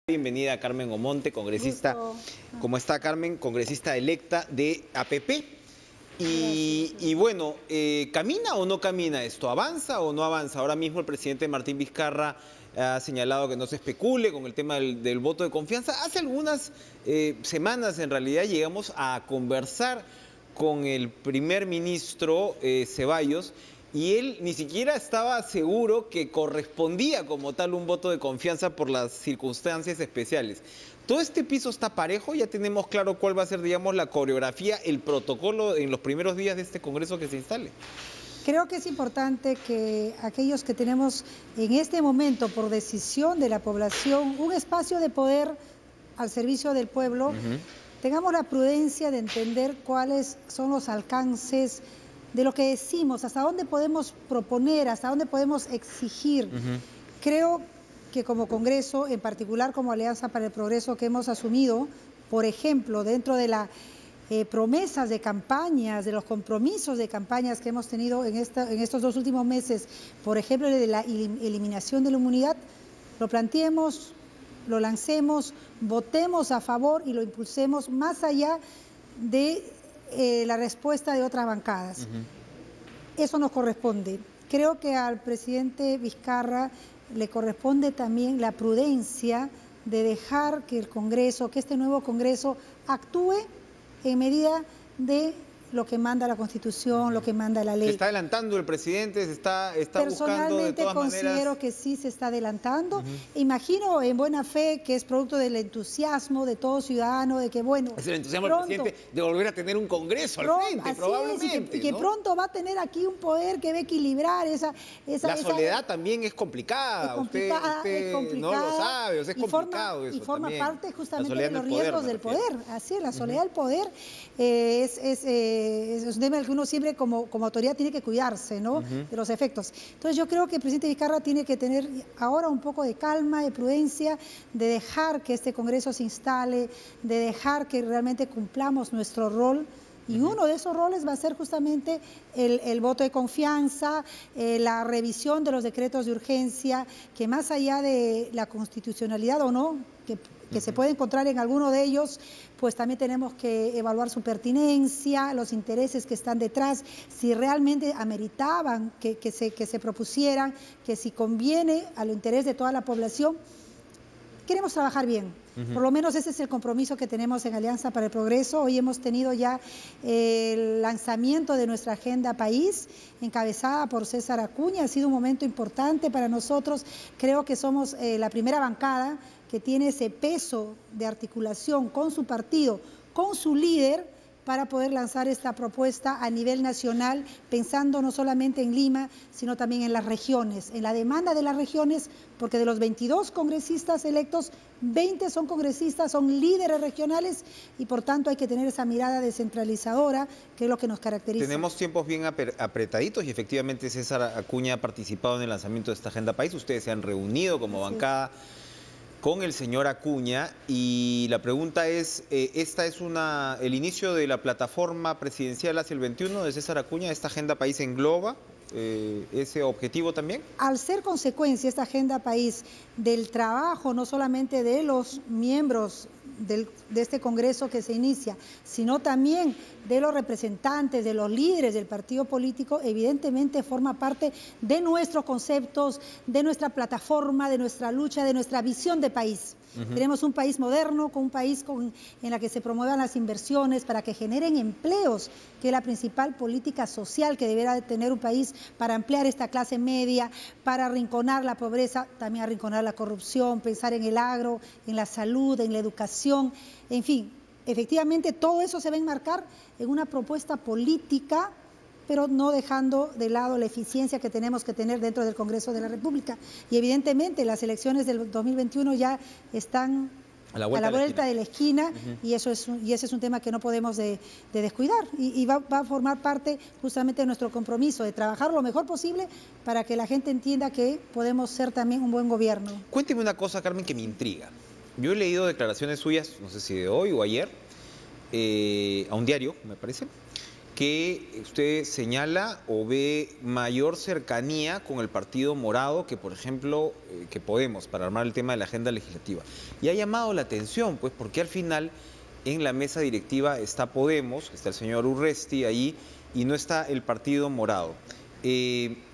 Bienvenida a Carmen Omonte, congresista. ¿Cómo está, Carmen? Congresista electa de APP. Y bueno, ¿camina o no camina esto? ¿Avanza o no avanza? Ahora mismo el presidente Martín Vizcarra ha señalado que no se especule con el tema del voto de confianza. Hace algunas semanas, en realidad, llegamos a conversar con el primer ministro Ceballos, y él ni siquiera estaba seguro que correspondía como tal un voto de confianza por las circunstancias especiales. ¿Todo este piso está parejo? ¿Ya tenemos claro cuál va a ser, digamos, la coreografía, el protocolo en los primeros días de este Congreso que se instale? Creo que es importante que aquellos que tenemos en este momento, por decisión de la población, un espacio de poder al servicio del pueblo, tengamos la prudencia de entender cuáles son los alcances de lo que decimos, hasta dónde podemos proponer, hasta dónde podemos exigir. Creo que como Congreso, en particular como Alianza para el Progreso que hemos asumido, por ejemplo, dentro de las promesas de campañas, de los compromisos de campañas que hemos tenido en estos 2 últimos meses, por ejemplo, de la eliminación de la inmunidad, lo planteemos, lo lancemos, votemos a favor y lo impulsemos más allá de la respuesta de otras bancadas. Eso nos corresponde. Creo que al presidente Vizcarra le corresponde también la prudencia de dejar que el Congreso, que este nuevo Congreso actúe en medida de lo que manda la Constitución, lo que manda la ley. ¿Se está adelantando el presidente? ¿Se está buscando de todas maneras? Personalmente considero que sí se está adelantando. Imagino en buena fe que es producto del entusiasmo de todo ciudadano, de que bueno... Es el entusiasmo del presidente de volver a tener un Congreso al frente, probablemente. Y que pronto va a tener aquí un poder que va a equilibrar esa la soledad también es complicada. Usted no lo sabe, o sea, es complicado eso. Y forma también parte justamente de los riesgos del poder. Así es, la soledad del poder es un tema que uno siempre como autoridad tiene que cuidarse, ¿no? De los efectos. Entonces yo creo que el presidente Vizcarra tiene que tener ahora un poco de calma, de prudencia, de dejar que este Congreso se instale, de dejar que realmente cumplamos nuestro rol. Y uno de esos roles va a ser justamente el voto de confianza, la revisión de los decretos de urgencia, que más allá de la constitucionalidad o no, que se puede encontrar en alguno de ellos, pues también tenemos que evaluar su pertinencia, los intereses que están detrás, si realmente ameritaban que se propusieran, que si conviene al interés de toda la población. Queremos trabajar bien, por lo menos ese es el compromiso que tenemos en Alianza para el Progreso. Hoy hemos tenido ya el lanzamiento de nuestra agenda país, encabezada por César Acuña. Ha sido un momento importante para nosotros. Creo que somos la primera bancada que tiene ese peso de articulación con su partido, con su líder, para poder lanzar esta propuesta a nivel nacional, pensando no solamente en Lima, sino también en las regiones, en la demanda de las regiones, porque de los 22 congresistas electos, 20 son congresistas, son líderes regionales, y por tanto hay que tener esa mirada descentralizadora, que es lo que nos caracteriza. Tenemos tiempos bien apretaditos, y efectivamente César Acuña ha participado en el lanzamiento de esta agenda país. Ustedes se han reunido como bancada con el señor Acuña, y la pregunta es, ¿esta es el inicio de la plataforma presidencial hacia el 21 de César Acuña? ¿Esta agenda país engloba ese objetivo también? Al ser consecuencia esta agenda país del trabajo no solamente de los miembros de este Congreso que se inicia, sino también de los representantes, de los líderes del partido político, evidentemente forma parte de nuestros conceptos, de nuestra plataforma, de nuestra lucha, de nuestra visión de país. Tenemos un país moderno, con un país en la que se promuevan las inversiones para que generen empleos, que es la principal política social que deberá de tener un país para ampliar esta clase media, para arrinconar la pobreza, también arrinconar la corrupción, pensar en el agro, en la salud, en la educación, en fin. Efectivamente, todo eso se va a enmarcar en una propuesta política, pero no dejando de lado la eficiencia que tenemos que tener dentro del Congreso de la República. Y evidentemente las elecciones del 2021 ya están a la vuelta de la esquina, y ese es un tema que no podemos de descuidar, y va a formar parte justamente de nuestro compromiso, de trabajar lo mejor posible para que la gente entienda que podemos ser también un buen gobierno. Cuénteme una cosa, Carmen, que me intriga. Yo he leído declaraciones suyas, no sé si de hoy o ayer, a un diario, me parece, que usted señala o ve mayor cercanía con el Partido Morado que, por ejemplo, que Podemos, para armar el tema de la agenda legislativa. Y ha llamado la atención, pues, porque al final en la mesa directiva está Podemos, está el señor Urresti ahí, y no está el Partido Morado.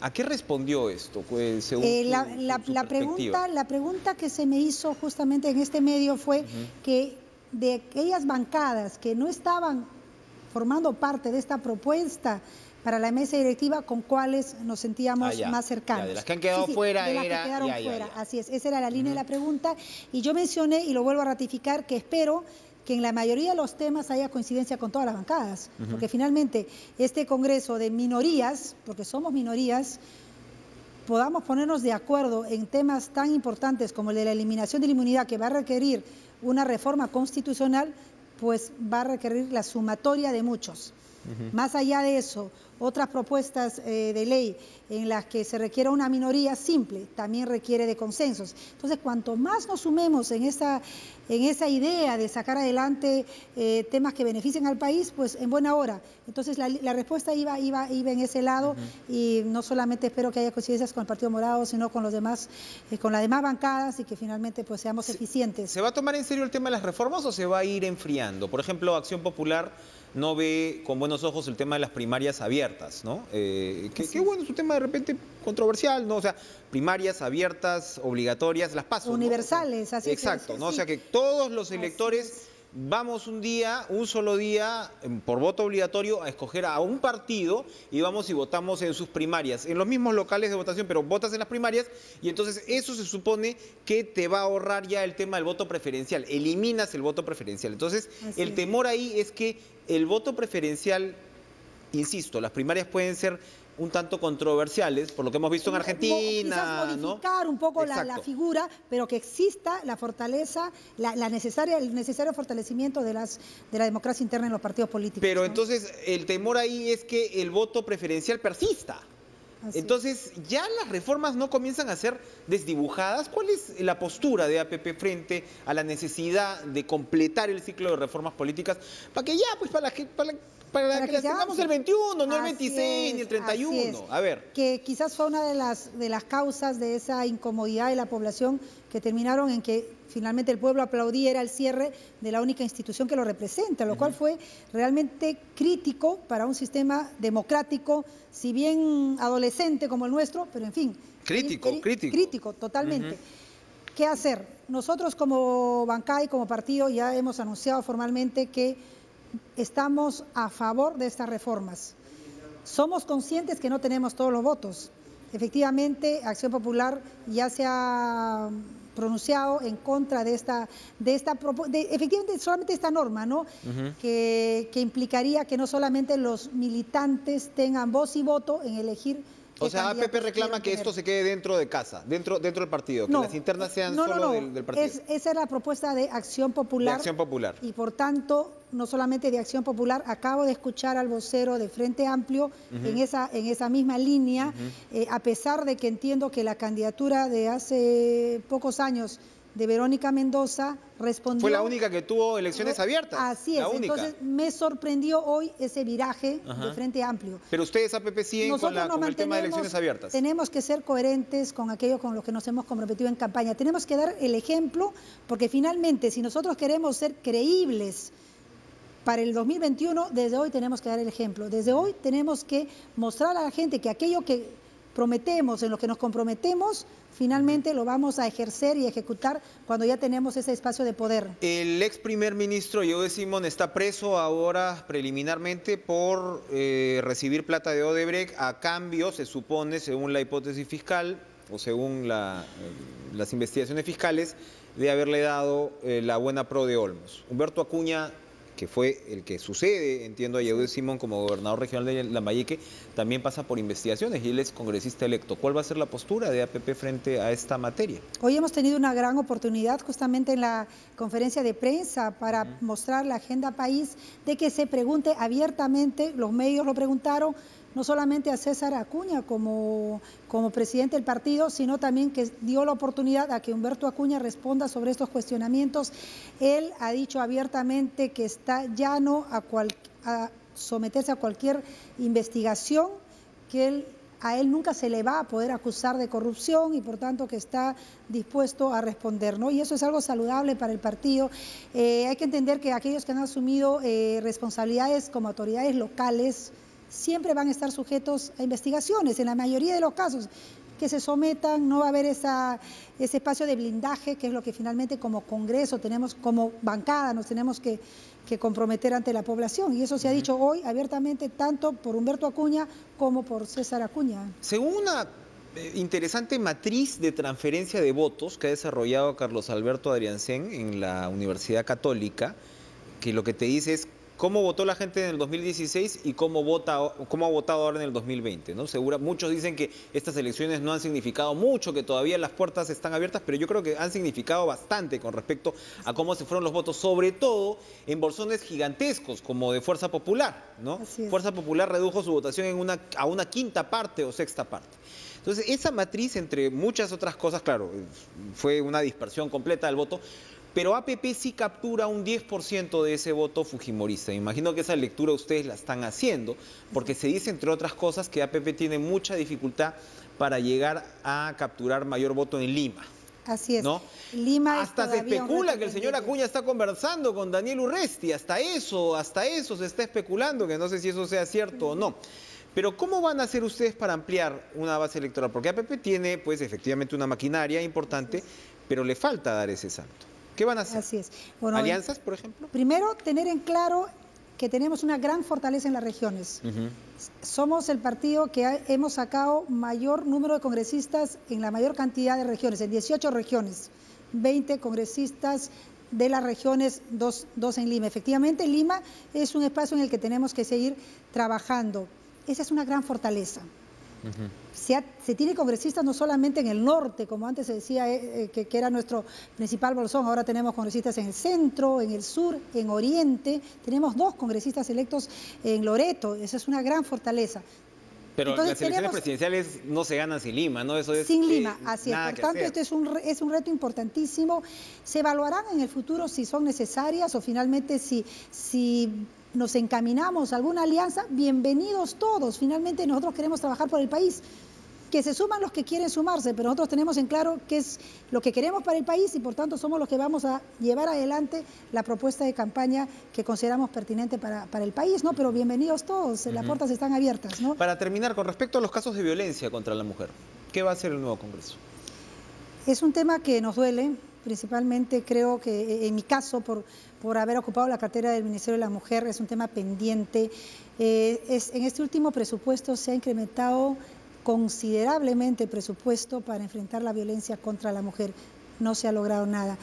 ¿A qué respondió esto, pues, según su perspectiva? La pregunta que se me hizo justamente en este medio fue que de aquellas bancadas que no estaban formando parte de esta propuesta para la mesa directiva, con cuáles nos sentíamos más cercanos. De las que han quedado fuera. De las que quedaron fuera, así es. Esa era la línea de la pregunta. Y yo mencioné, y lo vuelvo a ratificar, que espero que en la mayoría de los temas haya coincidencia con todas las bancadas, porque finalmente este Congreso de minorías, porque somos minorías, podamos ponernos de acuerdo en temas tan importantes como el de la eliminación de la inmunidad, que va a requerir una reforma constitucional, pues va a requerir la sumatoria de muchos. Más allá de eso, otras propuestas de ley en las que se requiera una minoría simple, también requiere de consensos. Entonces, cuanto más nos sumemos en esa idea de sacar adelante temas que beneficien al país, pues en buena hora. Entonces, la respuesta iba en ese lado, y no solamente espero que haya coincidencias con el Partido Morado, sino con los demás, con las demás bancadas, y que finalmente pues seamos eficientes. ¿Se va a tomar en serio el tema de las reformas o se va a ir enfriando? Por ejemplo, Acción Popular no ve con buenos ojos el tema de las primarias abiertas, ¿no? Qué bueno, es un tema de repente controversial, ¿no? O sea, primarias abiertas, obligatorias, las paso, universales, ¿no? así es. Exacto, ¿no? O sea, que todos los electores vamos un solo día, por voto obligatorio, a escoger a un partido y vamos y votamos en sus primarias, en los mismos locales de votación, pero votas en las primarias, y entonces eso se supone que te va a ahorrar ya el tema del voto preferencial, eliminas el voto preferencial. Entonces, el temor ahí es que el voto preferencial, insisto, las primarias pueden ser un tanto controversiales, por lo que hemos visto en Argentina, quizás modificar un poco la figura, pero que exista la fortaleza, el necesario fortalecimiento de la democracia interna en los partidos políticos. Pero entonces el temor ahí es que el voto preferencial persista. Entonces, ya las reformas no comienzan a ser desdibujadas. ¿Cuál es la postura de APP frente a la necesidad de completar el ciclo de reformas políticas para que ya, pues, para que las tengamos el 21, no el 26 ni el 31? A ver. Que quizás fue una de las causas de esa incomodidad de la población, que terminaron en que finalmente el pueblo aplaudiera el cierre de la única institución que lo representa, lo cual fue realmente crítico para un sistema democrático, si bien adolescente como el nuestro, pero en fin. Crítico, totalmente. ¿Qué hacer? Nosotros como bancada y como partido ya hemos anunciado formalmente que estamos a favor de estas reformas. Somos conscientes que no tenemos todos los votos. Efectivamente, Acción Popular ya se ha pronunciado en contra de efectivamente solamente esta norma, ¿no? Que implicaría que no solamente los militantes tengan voz y voto en elegir. O sea, APP reclama que esto se quede dentro de casa, dentro del partido, que las internas sean solo del partido. Esa es la propuesta de Acción Popular. De Acción Popular. Y por tanto, no solamente de Acción Popular, acabo de escuchar al vocero de Frente Amplio en esa misma línea, a pesar de que entiendo que la candidatura de hace pocos años de Verónica Mendoza respondió... Fue la única que tuvo elecciones abiertas. Así es, entonces me sorprendió hoy ese viraje de Frente Amplio. Pero ustedes, APP, siguen con el tema de elecciones abiertas. Tenemos que ser coherentes con aquello con lo que nos hemos comprometido en campaña. Tenemos que dar el ejemplo, porque finalmente, si nosotros queremos ser creíbles para el 2021, desde hoy tenemos que dar el ejemplo. Desde hoy tenemos que mostrar a la gente que aquello que prometemos, en lo que nos comprometemos, finalmente lo vamos a ejercer y ejecutar cuando ya tenemos ese espacio de poder. El ex primer ministro Yehude Simón está preso ahora preliminarmente por recibir plata de Odebrecht a cambio, se supone, según la hipótesis fiscal o según las investigaciones fiscales, de haberle dado la buena pro de Olmos. Humberto Acuña, que fue el que sucede, entiendo, a Yehude Simón como gobernador regional de Lambayeque, también pasa por investigaciones y él es congresista electo. ¿Cuál va a ser la postura de APP frente a esta materia? Hoy hemos tenido una gran oportunidad justamente en la conferencia de prensa para mostrar la agenda país, de que se pregunte abiertamente, los medios lo preguntaron, no solamente a César Acuña como presidente del partido, sino también que dio la oportunidad a que Humberto Acuña responda sobre estos cuestionamientos. Él ha dicho abiertamente que está llano someterse a cualquier investigación, que a él nunca se le va a poder acusar de corrupción y por tanto que está dispuesto a responder, ¿no? Y eso es algo saludable para el partido. Hay que entender que aquellos que han asumido responsabilidades como autoridades locales siempre van a estar sujetos a investigaciones, en la mayoría de los casos que se sometan, no va a haber ese espacio de blindaje, que es lo que finalmente como Congreso tenemos, como bancada, nos tenemos que comprometer ante la población. Y eso se ha dicho hoy abiertamente, tanto por Humberto Acuña como por César Acuña. Según una interesante matriz de transferencia de votos que ha desarrollado Carlos Alberto Adriancén en la Universidad Católica, que lo que te dice es cómo votó la gente en el 2016 y cómo ha votado ahora en el 2020, ¿no? Muchos dicen que estas elecciones no han significado mucho, que todavía las puertas están abiertas, pero yo creo que han significado bastante con respecto a cómo se fueron los votos, sobre todo en bolsones gigantescos como de Fuerza Popular, ¿no? Fuerza Popular redujo su votación a una quinta parte o sexta parte. Entonces, esa matriz, entre muchas otras cosas, claro, fue una dispersión completa del voto, pero APP sí captura un 10% de ese voto fujimorista. Me imagino que esa lectura ustedes la están haciendo, porque se dice, entre otras cosas, que APP tiene mucha dificultad para llegar a capturar mayor voto en Lima. Así es. ¿No? Lima hasta se especula que el señor Acuña está conversando con Daniel Urresti, hasta eso se está especulando, que no sé si eso sea cierto o no. Pero ¿cómo van a hacer ustedes para ampliar una base electoral? Porque APP tiene, pues, efectivamente una maquinaria importante, pero le falta dar ese salto. ¿Qué van a hacer? Así es. Bueno, ¿alianzas, por ejemplo? Primero, tener en claro que tenemos una gran fortaleza en las regiones. Somos el partido que hemos sacado mayor número de congresistas en la mayor cantidad de regiones, en 18 regiones, 20 congresistas de las regiones, dos en Lima. Efectivamente, Lima es un espacio en el que tenemos que seguir trabajando. Esa es una gran fortaleza. Se tiene congresistas no solamente en el norte, como antes se decía que era nuestro principal bolsón, ahora tenemos congresistas en el centro, en el sur, en oriente, tenemos 2 congresistas electos en Loreto, esa es una gran fortaleza. Pero entonces, las elecciones presidenciales no se ganan sin Lima, ¿no? Eso es sin Lima, así es. Por tanto, esto es un reto importantísimo. Se evaluarán en el futuro si son necesarias o finalmente si nos encaminamos a alguna alianza. Bienvenidos todos. Finalmente nosotros queremos trabajar por el país. Que se suman los que quieren sumarse, pero nosotros tenemos en claro qué es lo que queremos para el país y por tanto somos los que vamos a llevar adelante la propuesta de campaña que consideramos pertinente para el país, ¿no? Pero bienvenidos todos, las puertas están abiertas, ¿no? Para terminar, con respecto a los casos de violencia contra la mujer, ¿qué va a hacer el nuevo Congreso? Es un tema que nos duele, principalmente creo que en mi caso, por haber ocupado la cartera del Ministerio de la Mujer, es un tema pendiente. En este último presupuesto se ha incrementado considerablemente el presupuesto para enfrentar la violencia contra la mujer. No se ha logrado nada.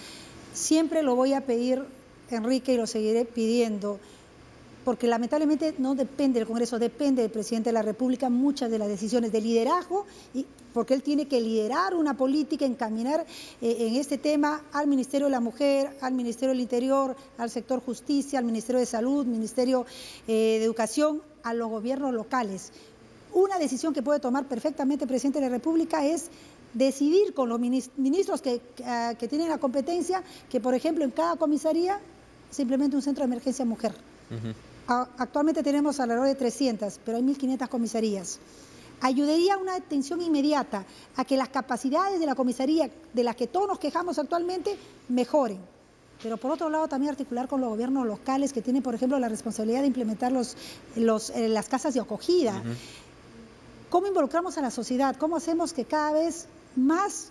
Siempre lo voy a pedir, Enrique, y lo seguiré pidiendo, porque lamentablemente no depende del Congreso, depende del presidente de la República muchas de las decisiones de liderazgo, porque él tiene que liderar una política, encaminar en este tema al Ministerio de la Mujer, al Ministerio del Interior, al sector justicia, al Ministerio de Salud, Ministerio de Educación, a los gobiernos locales. Una decisión que puede tomar perfectamente el presidente de la República es decidir con los ministros que tienen la competencia que, por ejemplo, en cada comisaría se implemente un centro de emergencia mujer. Actualmente tenemos alrededor de 300, pero hay 1.500 comisarías. Ayudaría a una atención inmediata, a que las capacidades de la comisaría, de las que todos nos quejamos actualmente, mejoren. Pero por otro lado también articular con los gobiernos locales que tienen, por ejemplo, la responsabilidad de implementar las casas de acogida. ¿Cómo involucramos a la sociedad? ¿Cómo hacemos que cada vez más?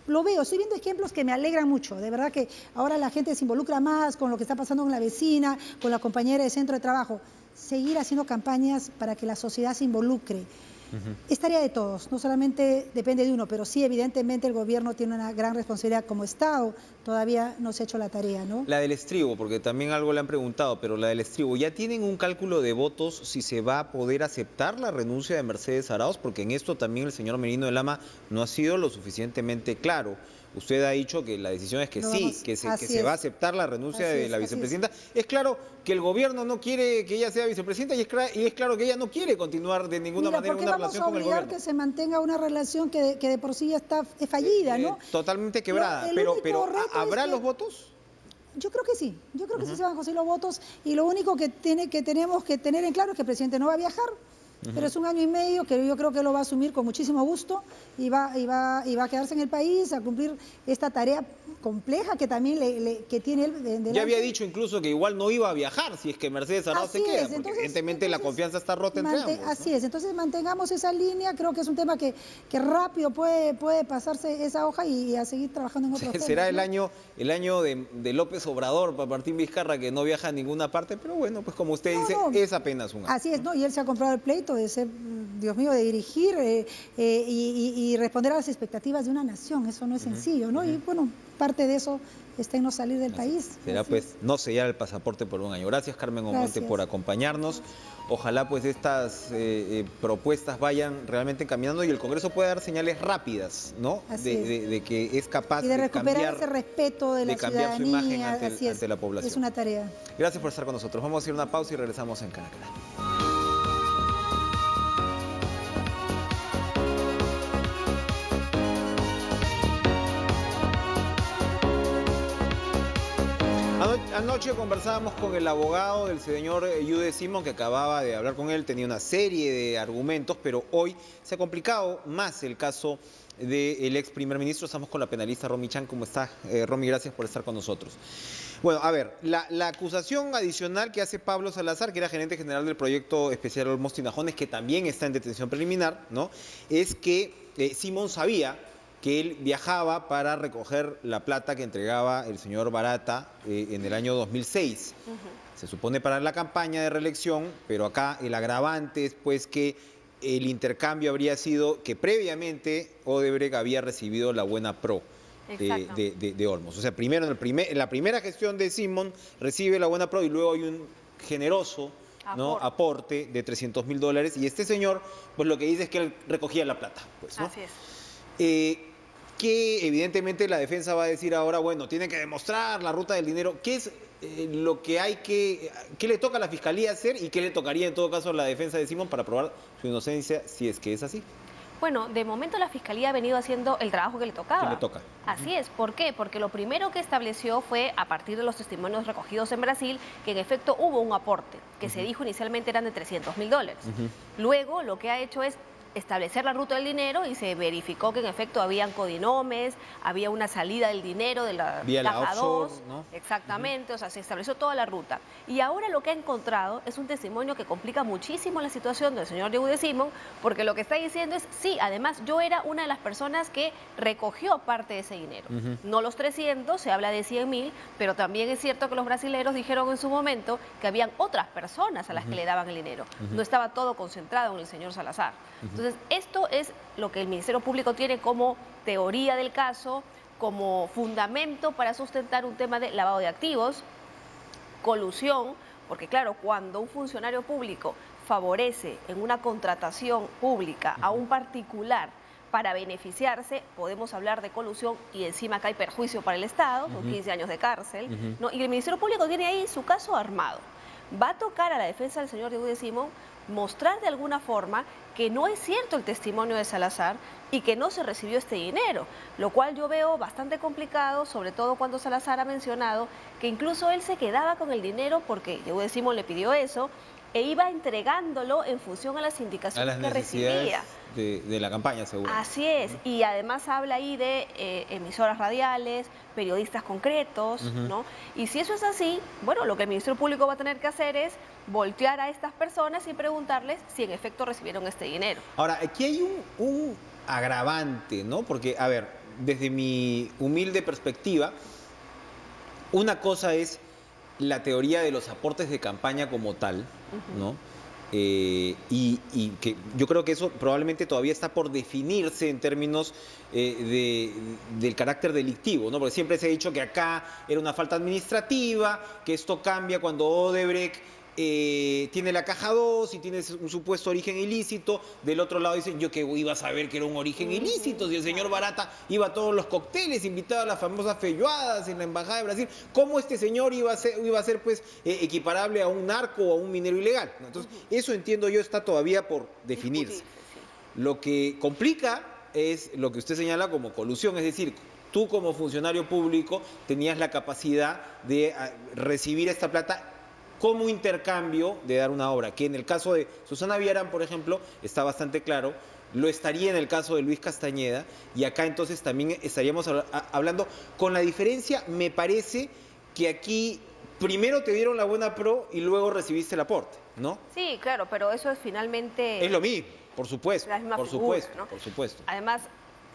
Lo veo, estoy viendo ejemplos que me alegran mucho, de verdad que ahora la gente se involucra más con lo que está pasando con la vecina, con la compañera de centro de trabajo. Seguir haciendo campañas para que la sociedad se involucre. Es tarea de todos, no solamente depende de uno, pero sí evidentemente el gobierno tiene una gran responsabilidad como Estado, todavía no se ha hecho la tarea, ¿no? La del estribo, porque también algo le han preguntado, pero la del estribo, ¿ya tienen un cálculo de votos si se va a poder aceptar la renuncia de Mercedes Arauz? Porque en esto también el señor Merino de Lama no ha sido lo suficientemente claro. Usted ha dicho que la decisión es que sí, que se va a aceptar la renuncia de la vicepresidenta. Es claro que el gobierno no quiere que ella sea vicepresidenta y es claro que ella no quiere continuar de ninguna manera una relación con el gobierno. ¿Por qué vamos a obligar que se mantenga una relación que de por sí ya es fallida, ¿no? Totalmente quebrada. Pero ¿habrá los votos? Yo creo que sí, sí se van a conseguir los votos y lo único que tenemos que tener en claro es que el presidente no va a viajar, pero es un año y medio que yo creo que lo va a asumir con muchísimo gusto y va a quedarse en el país a cumplir esta tarea compleja que también que tiene él. Ya había dicho incluso que igual no iba a viajar si es que Mercedes Arauz se queda, porque evidentemente la confianza está rota entre ambos, ¿no? Así es, entonces mantengamos esa línea, creo que es un tema que rápido puede pasarse esa hoja y a seguir trabajando en otros temas. Será el año de López Obrador para Martín Vizcarra, que no viaja a ninguna parte, pero bueno, pues como usted dice, es apenas un año. Así es, ¿no? Y él se ha comprado el pleito de ser, Dios mío, de dirigir y responder a las expectativas de una nación, eso no es sencillo, ¿no? Y bueno, parte de eso está en no salir del país. Será pues no sellar el pasaporte por un año. Gracias, Carmen Omonte, por acompañarnos. Ojalá pues estas propuestas vayan realmente caminando y el Congreso pueda dar señales rápidas, ¿no? De que es capaz de recuperar ese respeto de la ciudadanía, su imagen ante la población. Es una tarea. Gracias por estar con nosotros. Vamos a hacer una pausa y regresamos en Caracas. Anoche conversábamos con el abogado del señor Yude Simón, que acababa de hablar con él, tenía una serie de argumentos, pero hoy se ha complicado más el caso del ex primer ministro. Estamos con la penalista Romy Chan. ¿Cómo está? Romy, gracias por estar con nosotros. Bueno, a ver, la acusación adicional que hace Pablo Salazar, que era gerente general del proyecto especial Olmos Tinajones, que también está en detención preliminar, ¿no? Es que Simón sabía que él viajaba para recoger la plata que entregaba el señor Barata en el año 2006. Se supone para la campaña de reelección, pero acá el agravante es pues que el intercambio habría sido que previamente Odebrecht había recibido la buena pro de Olmos. O sea, primero en la primera gestión de Simón recibe la buena pro y luego hay un generoso aporte de $300.000 y este señor pues lo que dice es que él recogía la plata. Pues, ¿no? Así es. Que evidentemente la defensa va a decir ahora, bueno, tiene que demostrar la ruta del dinero. ¿Qué es lo que qué le toca a la Fiscalía hacer y qué le tocaría en todo caso a la defensa de Simón para probar su inocencia si es que es así? Bueno, de momento la Fiscalía ha venido haciendo el trabajo que le tocaba. ¿Qué le toca? Así es. ¿Por qué? Porque lo primero que estableció fue, a partir de los testimonios recogidos en Brasil, que en efecto hubo un aporte, que se dijo inicialmente eran de $300.000. Luego lo que ha hecho es establecer la ruta del dinero y se verificó que en efecto habían codinomes, había una salida del dinero de la caja 2, ¿no? Exactamente, o sea, se estableció toda la ruta. Y ahora lo que ha encontrado es un testimonio que complica muchísimo la situación del señor Yude Simón, porque lo que está diciendo es, sí, además yo era una de las personas que recogió parte de ese dinero. No los 300, se habla de 100.000, pero también es cierto que los brasileños dijeron en su momento que habían otras personas a las que le daban el dinero. No estaba todo concentrado en el señor Salazar. Entonces, esto es lo que el Ministerio Público tiene como teoría del caso, como fundamento para sustentar un tema de lavado de activos, colusión, porque claro, cuando un funcionario público favorece en una contratación pública a un particular para beneficiarse, podemos hablar de colusión y encima acá hay perjuicio para el Estado, con 15 años de cárcel, ¿no? Y el Ministerio Público tiene ahí su caso armado. Va a tocar a la defensa del señor Yude Simón mostrar de alguna forma que no es cierto el testimonio de Salazar y que no se recibió este dinero, lo cual yo veo bastante complicado, sobre todo cuando Salazar ha mencionado que incluso él se quedaba con el dinero porque Yude Simón le pidió eso e iba entregándolo en función a las indicaciones que recibía. De la campaña, seguro. Así es, y además habla ahí de emisoras radiales, periodistas concretos, ¿no? Y si eso es así, bueno, lo que el Ministerio Público va a tener que hacer es voltear a estas personas y preguntarles si en efecto recibieron este dinero. Ahora, aquí hay un agravante, ¿no? Porque, a ver, desde mi humilde perspectiva, una cosa es la teoría de los aportes de campaña como tal, ¿no? Y que yo creo que eso probablemente todavía está por definirse en términos del carácter delictivo, ¿no? Porque siempre se ha dicho que acá era una falta administrativa, que esto cambia cuando Odebrecht tiene la caja 2 y tiene un supuesto origen ilícito. Del otro lado dicen, yo que iba a saber que era un origen ilícito, si el señor Barata iba a todos los cócteles, invitaba a las famosas feijoadas en la Embajada de Brasil, ¿cómo este señor iba a ser pues equiparable a un narco o a un minero ilegal? Entonces, eso entiendo yo está todavía por definirse. Lo que complica es lo que usted señala como colusión, es decir, tú como funcionario público tenías la capacidad de recibir esta plata como intercambio de dar una obra, que en el caso de Susana Villarán, por ejemplo, está bastante claro, lo estaría en el caso de Luis Castañeda, y acá entonces también estaríamos hablando, con la diferencia, me parece que aquí primero te dieron la buena pro y luego recibiste el aporte, ¿no? Sí, claro, pero eso es finalmente... Es lo mismo, por supuesto, la misma por figura, supuesto, ¿no? por supuesto. Además,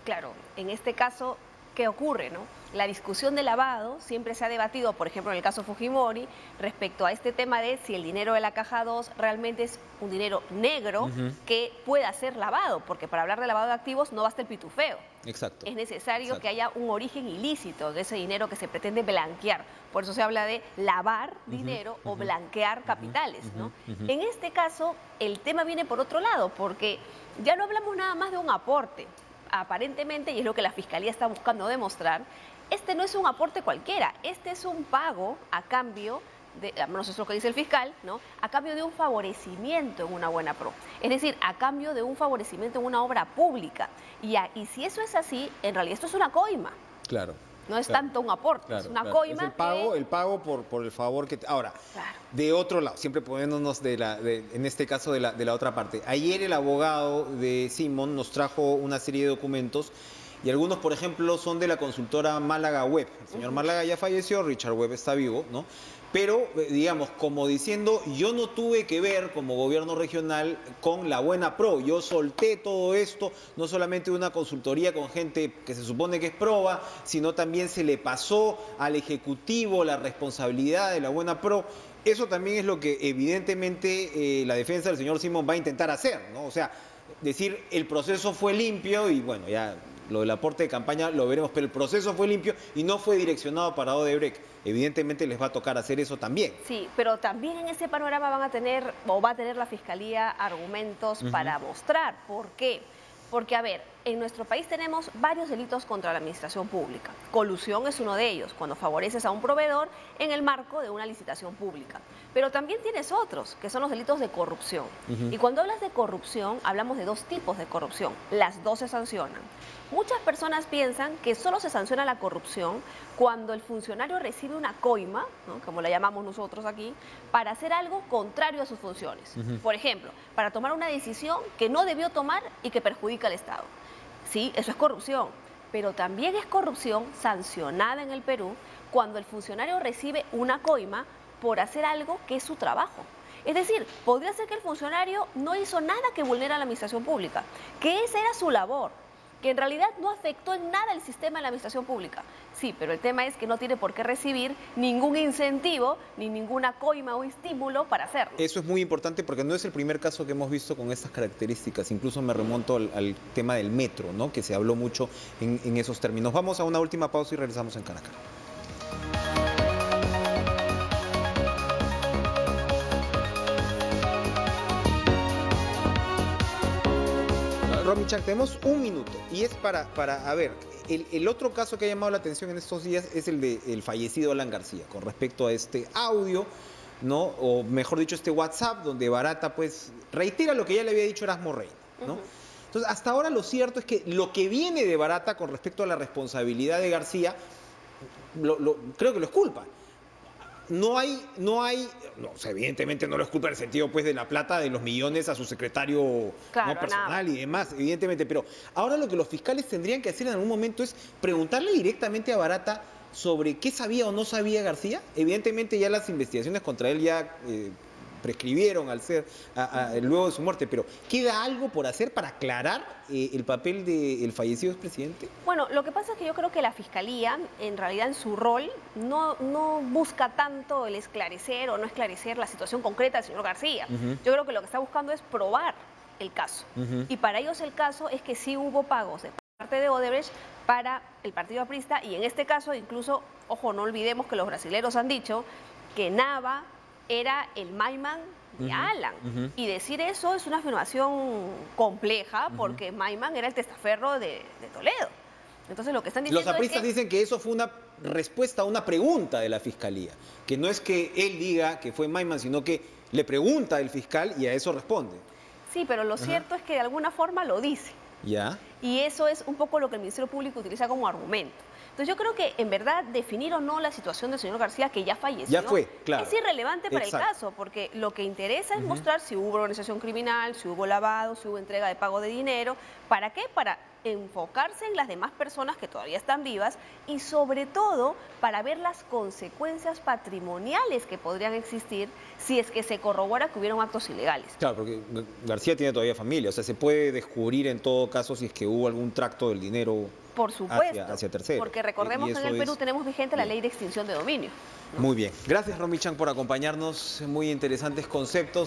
claro, en este caso, ¿qué ocurre, no? La discusión de lavado siempre se ha debatido, por ejemplo, en el caso Fujimori, respecto a este tema de si el dinero de la caja 2 realmente es un dinero negro que pueda ser lavado, porque para hablar de lavado de activos no basta el pitufeo. Exacto. Es necesario que haya un origen ilícito de ese dinero que se pretende blanquear. Por eso se habla de lavar dinero o blanquear capitales, ¿no? En este caso, el tema viene por otro lado, porque ya no hablamos nada más de un aporte. Aparentemente, y es lo que la Fiscalía está buscando demostrar, este no es un aporte cualquiera, este es un pago a cambio de, no sé, es lo que dice el fiscal, ¿no? A cambio de un favorecimiento en una buena pro. Es decir, a cambio de un favorecimiento en una obra pública. Y si eso es así, en realidad esto es una coima. Claro. No es tanto un aporte, es una coima. Es el pago por el favor que... Ahora, de otro lado, siempre poniéndonos en este caso de la otra parte. Ayer el abogado de Simón nos trajo una serie de documentos y algunos, por ejemplo, son de la consultora Málaga Web. El señor Málaga ya falleció, Richard Webb está vivo, ¿no? Pero, digamos, como diciendo, yo no tuve que ver como gobierno regional con la buena pro. Yo solté todo esto, no solamente una consultoría con gente que se supone que es proba, sino también se le pasó al Ejecutivo la responsabilidad de la buena pro. Eso también es lo que evidentemente la defensa del señor Simón va a intentar hacer, ¿no? O sea, decir el proceso fue limpio y bueno, ya lo del aporte de campaña lo veremos, pero el proceso fue limpio y no fue direccionado para Odebrecht. Evidentemente les va a tocar hacer eso también. Sí, pero también en ese panorama van a tener, o va a tener la Fiscalía argumentos para mostrar. ¿Por qué? Porque, a ver, en nuestro país tenemos varios delitos contra la administración pública. Colusión es uno de ellos, cuando favoreces a un proveedor en el marco de una licitación pública. Pero también tienes otros, que son los delitos de corrupción. Y cuando hablas de corrupción, hablamos de dos tipos de corrupción. Las dos se sancionan. Muchas personas piensan que solo se sanciona la corrupción cuando el funcionario recibe una coima, ¿no?, como la llamamos nosotros aquí, para hacer algo contrario a sus funciones. Por ejemplo, para tomar una decisión que no debió tomar y que perjudica al Estado. Sí, eso es corrupción, pero también es corrupción sancionada en el Perú cuando el funcionario recibe una coima por hacer algo que es su trabajo. Es decir, podría ser que el funcionario no hizo nada que vulnera a la administración pública, que esa era su labor, que en realidad no afectó en nada el sistema de la administración pública. Sí, pero el tema es que no tiene por qué recibir ningún incentivo ni ninguna coima o estímulo para hacerlo. Eso es muy importante porque no es el primer caso que hemos visto con estas características. Incluso me remonto al tema del metro, ¿no?, que se habló mucho en esos términos. Vamos a una última pausa y regresamos en Cara a Cara. Romichak, tenemos un minuto y es para a ver, el otro caso que ha llamado la atención en estos días es el del fallecido Alan García, con respecto a este audio, ¿no?, o mejor dicho, este WhatsApp, donde Barata, pues, reitera lo que ya le había dicho Erasmo Reina, ¿no? Entonces, hasta ahora lo cierto es que lo que viene de Barata con respecto a la responsabilidad de García, creo que lo exculpa. No hay, o sea, evidentemente no lo exculpa en el sentido, pues, de la plata de los millones a su secretario, claro, no personal nada. Y demás, evidentemente, pero ahora lo que los fiscales tendrían que hacer en algún momento es preguntarle directamente a Barata sobre qué sabía o no sabía García. Evidentemente ya las investigaciones contra él ya prescribieron al ser luego de su muerte, pero ¿queda algo por hacer para aclarar el papel del fallecido expresidente? Bueno, lo que pasa es que yo creo que la Fiscalía, en realidad en su rol, no busca tanto el esclarecer o no esclarecer la situación concreta del señor García. Yo creo que lo que está buscando es probar el caso. Y para ellos el caso es que sí hubo pagos de parte de Odebrecht para el partido aprista, y en este caso incluso, ojo, no olvidemos que los brasileros han dicho que Nava era el Maiman de Alan. Y decir eso es una afirmación compleja porque Maiman era el testaferro de Toledo. Entonces lo que están diciendo los apristas es que... dicen que eso fue una respuesta a una pregunta de la Fiscalía, que no es que él diga que fue Maiman, sino que le pregunta el fiscal y a eso responde. Sí, pero lo cierto es que de alguna forma lo dice. ¿Ya? Y eso es un poco lo que el Ministerio Público utiliza como argumento. Entonces yo creo que en verdad definir o no la situación del señor García, que ya falleció, ya fue, claro, es irrelevante para exacto, el caso, porque lo que interesa es mostrar si hubo organización criminal, si hubo lavado, si hubo entrega de pago de dinero. ¿Para qué? Para enfocarse en las demás personas que todavía están vivas y sobre todo para ver las consecuencias patrimoniales que podrían existir si es que se corrobora que hubieron actos ilegales. Claro, porque García tiene todavía familia, o sea, se puede descubrir en todo caso si es que hubo algún tracto del dinero. Por supuesto, hacia terceros. porque recordemos que en el Perú tenemos vigente la ley de extinción de dominio, ¿no? Muy bien. Gracias, Romichan, por acompañarnos. Muy interesantes conceptos.